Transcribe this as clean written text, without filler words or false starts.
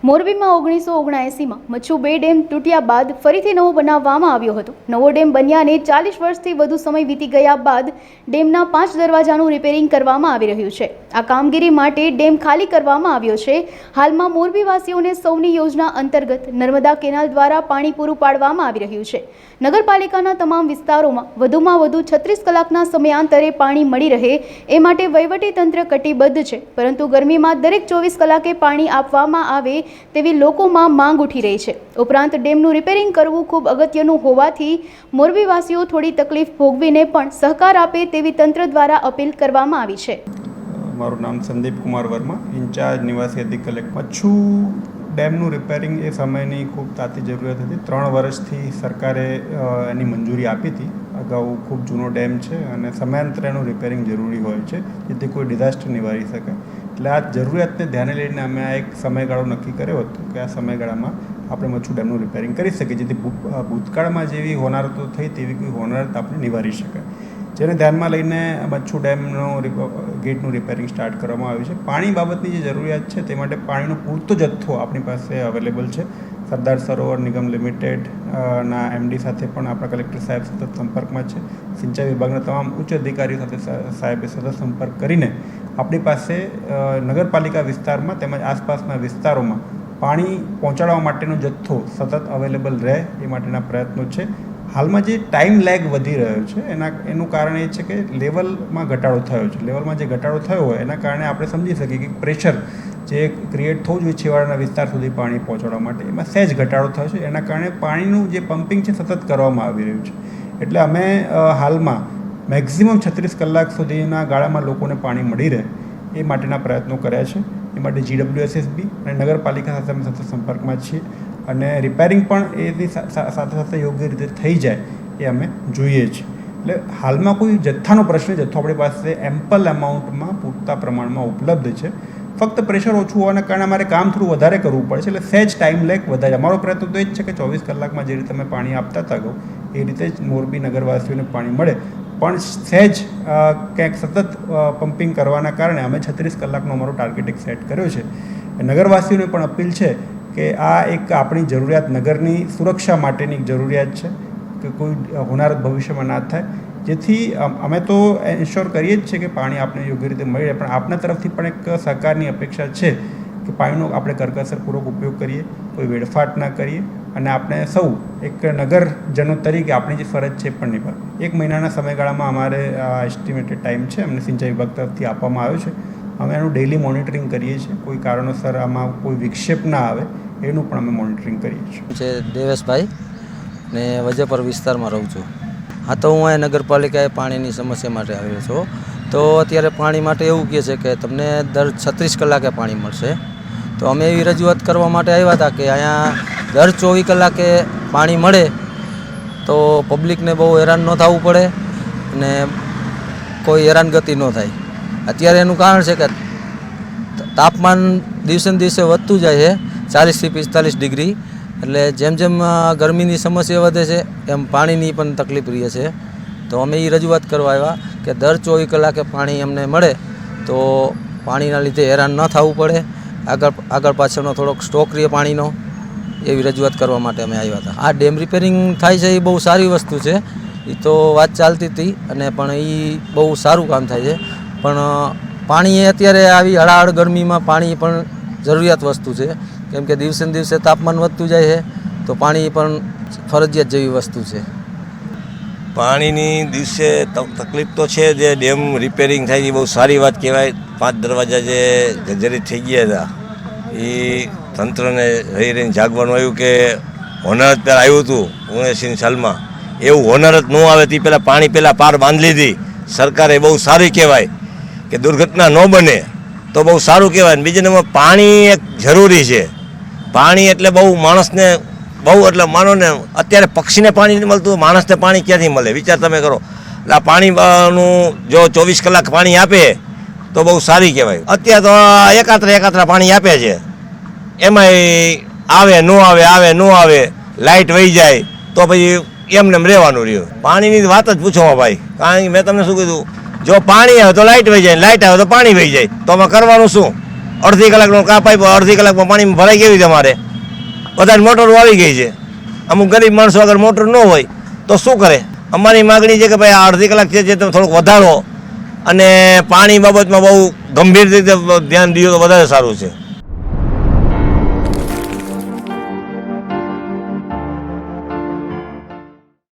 મોરબીમાં 1979માં મચ્છુ બે ડેમ તૂટ્યા બાદ ફરીથી નવો બનાવવામાં આવ્યો હતો। નવો ડેમ બન્યાને 40 વર્ષથી વધુ સમય વીતી ગયા બાદ ડેમના 5 દરવાજાનું રિપેરિંગ કરવામાં આવી રહ્યું છે। આ કામગીરી માટે ડેમ ખાલી કરવામાં આવ્યો છે। હાલમાં મોરબીવાસીઓને સૌની યોજના અંતર્ગત નર્મદા કેનાલ દ્વારા પાણી પૂરું પાડવામાં આવી રહ્યું છે। નગરપાલિકાના તમામ વિસ્તારોમાં વધુમાં વધુ 36 કલાકના સમયાંતરે પાણી મળી રહે એ માટે વહીવટીતંત્ર કટિબદ્ધ છે, પરંતુ ગરમીમાં દરેક 24 કલાકે પાણી આપવામાં આવે તેવી લોકોમાં માંગ ઉઠી રહી છે। ઉપરાંત ડેમનું રિપેરિંગ કરવું ખૂબ અગત્યનું હોવાથી મોરબીવાસીઓ થોડી તકલીફ ભોગવીને પણ સહકાર આપે તેવી તંત્ર દ્વારા અપીલ કરવામાં આવી છે। મારું નામ સંદીપ કુમાર વર્મા, ઇન્ચાર્જ નિવાસી અધિક કલેક્ટર। મચ્છુ ડેમનું રિપેરિંગ એ સમયની ખૂબ તાતી જરૂરિયાત હતી। 3 વર્ષથી સરકારે એની મંજૂરી આપી હતી। અગાઉ ખૂબ જૂનો ડેમ છે અને સમયાંતરે એનું રિપેરિંગ જરૂરી હોય છે જેથી કોઈ ડિઝાસ્ટર નિવારી શકે। એટલે આ જરૂરિયાતને ધ્યાને લઈને અમે આ એક સમયગાળો નક્કી કર્યો હતો કે આ સમયગાળામાં આપણે મચ્છુ ડેમનું રિપેરિંગ કરી શકીએ, જેથી ભૂતકાળમાં જેવી હોનારતો થઈ તેવી કોઈ હોનારત આપણે નિવારી શકાય। જેને ધ્યાનમાં લઈને મચ્છુ ડેમનો ગેટનું રિપેરિંગ સ્ટાર્ટ કરવામાં આવ્યું છે। પાણી બાબતની જે જરૂરિયાત છે તે માટે પાણીનો પૂરતો જથ્થો આપણી પાસે અવેલેબલ છે। સરદાર સરોવર નિગમ લિમિટેડ ના એમડી સાથે પણ આપણા કલેક્ટર સાહેબ સતત સંપર્કમાં છે। સિંચાઈ વિભાગના તમામ ઉચ્ચ અધિકારીઓ સાથે સાહેબે સતત સંપર્ક કરીને આપણી પાસે નગરપાલિકા વિસ્તારમાં તેમજ આસપાસના વિસ્તારોમાં પાણી પહોંચાડવા માટેનો જથ્થો સતત અવેલેબલ રહે એ માટેના પ્રયત્નો છે। હાલમાં જે ટાઈમ લેગ વધી રહ્યો છે એનું કારણ એ છે કે લેવલમાં ઘટાડો થયો છે। લેવલમાં જે ઘટાડો થયો હોય એના કારણે આપણે સમજી શકીએ કે પ્રેશર જે ક્રિએટ થવું જોઈએ છેવાડાના વિસ્તાર સુધી પાણી પહોંચાડવા માટે એમાં સહેજ ઘટાડો થયો છે। એના કારણે પાણીનું જે પમ્પિંગ છે સતત કરવામાં આવી રહ્યું છે। એટલે અમે હાલમાં મેક્ઝિમમ 36 કલાક સુધીના ગાળામાં લોકોને પાણી મળી રહે એ માટેના પ્રયત્નો કર્યા છે। એ માટે GWSSB અને નગરપાલિકા સાથે અમે સતત સંપર્કમાં છીએ અને રિપેરિંગ પણ એની સાથે સાથે યોગ્ય રીતે થઈ જાય એ અમે જોઈએ છીએ। એટલે હાલમાં કોઈ જથ્થાનો પ્રશ્ન, જથ્થો આપણી પાસે એમ્પલ અમાઉન્ટમાં પૂરતા પ્રમાણમાં ઉપલબ્ધ છે। ફક્ત પ્રેશર ઓછું હોવાના કારણે અમારે કામ થોડું વધારે કરવું પડે છે, એટલે સહેજ ટાઈમ લેગ વધારે। અમારો પ્રયત્ન તો એ જ છે કે 24 કલાકમાં જે રીતે અમે પાણી આપતા હતા અગાઉ એ રીતે જ મોરબી નગરવાસીઓને પાણી મળે, પણ સહેજ ક્યાંક સતત પમ્પિંગ કરવાના કારણે અમે 36 કલાકનો અમારો ટાર્ગેટ એક સેટ કર્યો છે। નગરવાસીઓને પણ અપીલ છે કે આ એક આપણી જરૂરિયાત, નગરની સુરક્ષા માટેની જરૂરિયાત છે કે કોઈ હોનારત ભવિષ્યમાં ના થાય, જેથી અમે તો એન્શ્યોર કરીએ જ છે કે પાણી આપણે યોગ્ય રીતે મળી રહે, પણ આપના તરફથી પણ એક સહકારની અપેક્ષા છે કે પાણીનો આપણે કરકસરપૂર્વક ઉપયોગ કરીએ, કોઈ વેડફાટ ના કરીએ અને આપણે સૌ એક નગરજનો તરીકે આપણી જે ફરજ છે પણ નિભાવીએ। 1 મહિનાના સમયગાળામાં અમારે એસ્ટિમેટેડ ટાઈમ છે, અમને સિંચાઈ વિભાગ તરફથી આપવામાં આવ્યો છે। અમે એનું ડેઇલી મોનિટરિંગ કરીએ છીએ, કોઈ કારણોસર આમાં કોઈ વિક્ષેપ ના આવે એનું પણ અમે મોનિટરિંગ કરીએ છીએ। દેવેશભાઈ ને વજેપર વિસ્તારમાં રહું છું। હા, તો હું અહીં નગરપાલિકાએ પાણીની સમસ્યા માટે આવ્યો છું। તો અત્યારે પાણી માટે એવું કહે છે કે તમને દર 36 કલાકે પાણી મળશે। તો અમે એવી રજૂઆત કરવા માટે આવ્યા હતા કે અહીંયા દર 24 કલાકે પાણી મળે તો પબ્લિકને બહુ હેરાન ન થવું પડે અને કોઈ હેરાનગતિ ન થાય। અત્યારે એનું કારણ છે કે તાપમાન દિવસે ને દિવસે વધતું જાય છે 40 થી 45 ડિગ્રી। એટલે જેમ જેમ ગરમીની સમસ્યા વધે છે એમ પાણીની પણ તકલીફ રહે છે। તો અમે એ રજૂઆત કરવા આવ્યા કે દર 24 કલાકે પાણી અમને મળે તો પાણીના લીધે હેરાન ન થવું પડે, આગળ પાછળનો થોડોક સ્ટોક રહે પાણીનો, એવી રજૂઆત કરવા માટે અમે આવ્યા હતા। આ ડેમ રિપેરિંગ થાય છે એ બહુ સારી વસ્તુ છે, એ તો વાત ચાલતી હતી અને પણ એ બહુ સારું કામ થાય છે। પણ પાણી એ અત્યારે આવી હળાહળ ગરમીમાં પાણી પણ જરૂરિયાત વસ્તુ છે, કેમ કે દિવસે ને દિવસે તાપમાન વધતું જાય છે તો પાણી પણ ફરજિયાત જેવી વસ્તુ છે। પાણીની દિવસે તકલીફ તો છે, જે ડેમ રિપેરિંગ થાય એ બહુ સારી વાત કહેવાય। 5 દરવાજા જે જર્જરિત થઈ ગયા હતા એ તંત્રને રહીને જાગવાનું આવ્યું કે હોનારત પહેલાં આવ્યું હતું 79 સાલમાં, એવું હોનારત ન આવે તે પહેલાં પાણી પહેલાં પાર બાંધી લીધી સરકારે, બહુ સારી કહેવાય કે દુર્ઘટના ન બને તો બહુ સારું કહેવાય। બીજા નંબર પાણી એક જરૂરી છે। પાણી એટલે બહુ માણસને બહુ, એટલે માનો ને અત્યારે પક્ષીને પાણી નહીં મળતું, માણસને પાણી ક્યાંથી મળે વિચાર તમે કરો। એટલે આ પાણીનું જો 24 કલાક પાણી આપે તો બહુ સારી કહેવાય। અત્યારે તો એકાત્રા પાણી આપે છે, એમાંય આવે ન આવે, આવે ન આવે, લાઇટ વહી જાય તો પછી એમને એમ રહેવાનું રહ્યું। પાણીની વાત જ પૂછો ભાઈ, કારણ કે મેં તમને શું કીધું, જો પાણી આવે તો લાઇટ વહી જાય, લાઇટ આવે તો પાણી વહી જાય, તો અમે કરવાનું શું? અડધી કલાકનો કાપ આપ્યો, અડધી કલાકમાં પાણી ભરાઈ કેવી તમારે? બધા મોટરો આવી ગઈ છે. અમુક ગરીબ માણસો અગર મોટર ન હોય તો શું કરે? અમારી માગણી છે કે ભાઈ આ અડધી કલાક છે જે તમે થોડુંક વધારો અને પાણી બાબતમાં બહુ ગંભીર રીતે ધ્યાન દો તો વધારે સારું છે.